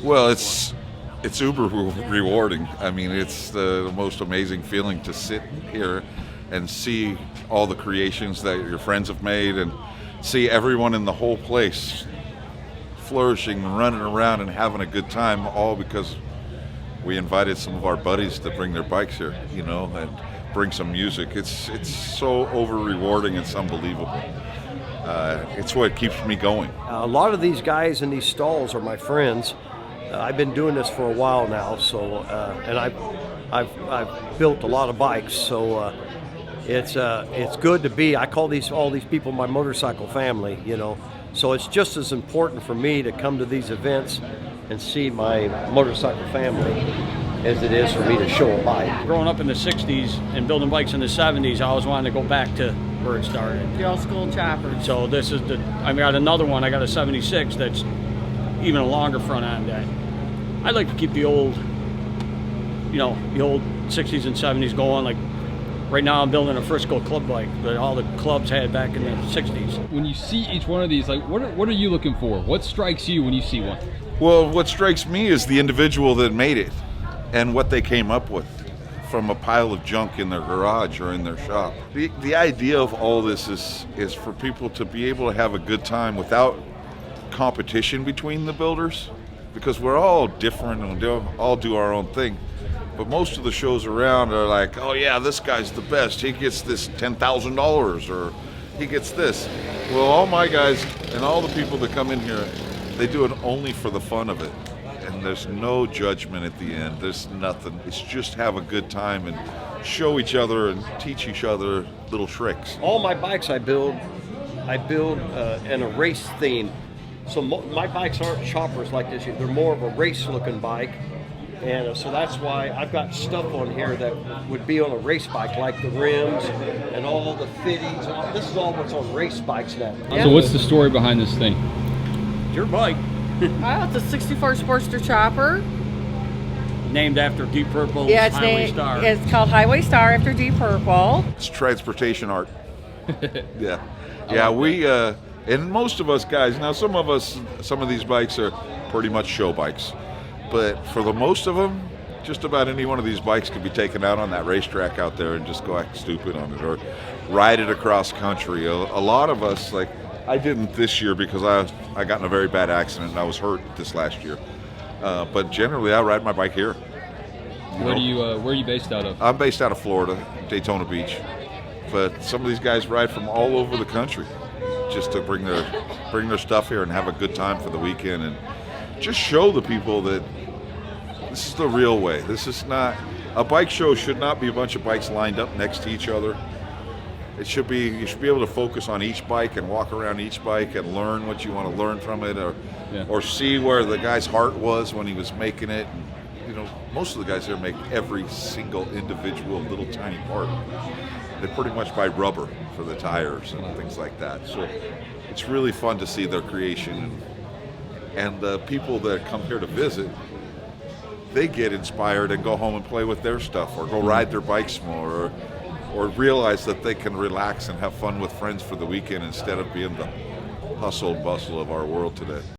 Well, it's uber rewarding. I mean, it's the most amazing feeling to sit here and see all the creations that your friends have made and see everyone in the whole place flourishing and running around and having a good time, all because we invited some of our buddies to bring their bikes here, and bring some music. It's so over rewarding. It's unbelievable. It's what keeps me going. A lot of these guys in these stalls are my friends. I've been doing this for a while now, so and I've built a lot of bikes, so it's good to be. I call all these people my motorcycle family, So it's just as important for me to come to these events and see my motorcycle family as it is for me to show a bike. Growing up in the 60s and building bikes in the 70s, I always wanted to go back to where it started. The old school choppers. So this is I got another one. I got a 76 that's even a longer front end. I like to keep the old, the old 60s and 70s going. Like right now I'm building a Frisco club bike that all the clubs had back in the 60s. When you see each one of these, like what are you looking for? What strikes you when you see one? Well, what strikes me is the individual that made it and what they came up with from a pile of junk in their garage or in their shop. The idea of all this is for people to be able to have a good time without competition between the builders, because we're all different and all do our own thing. But most of the shows around are like, oh yeah, this guy's the best. He gets this $10,000 or he gets this. Well, all my guys and all the people that come in here, they do it only for the fun of it. And there's no judgment at the end. There's nothing. It's just have a good time and show each other and teach each other little tricks. All my bikes I build in a race theme. So my bikes aren't choppers like this. They're more of a race-looking bike. And so that's why I've got stuff on here that would be on a race bike, like the rims and all the fittings. This is all what's on race bikes now. So what's the story behind this thing? It's your bike. Oh, it's a 64 Sportster chopper. Named after Deep Purple's Yeah, it's Highway Star. It's called Highway Star after Deep Purple. It's transportation art. Yeah, we and most of us guys, now some of these bikes are pretty much show bikes, but for the most of them, just about any one of these bikes can be taken out on that racetrack out there and just go act stupid on it or ride it across country. A lot of us, like, I didn't this year because I got in a very bad accident and I was hurt this last year. But generally, I ride my bike here. Where are you based out of? I'm based out of Florida, Daytona Beach. But some of these guys ride from all over the country just to bring their stuff here and have a good time for the weekend and just show the people that this is the real way. This is not a bike show. Should not be a bunch of bikes lined up next to each other. It should be, you should be able to focus on each bike and walk around each bike and learn what you want to learn from it, or see where the guy's heart was when he was making it. And, most of the guys here make every single individual little tiny part. They pretty much buy rubber for the tires and things like that. So it's really fun to see their creation. And the people that come here to visit, they get inspired and go home and play with their stuff or go ride their bikes more or realize that they can relax and have fun with friends for the weekend instead of being the hustle and bustle of our world today.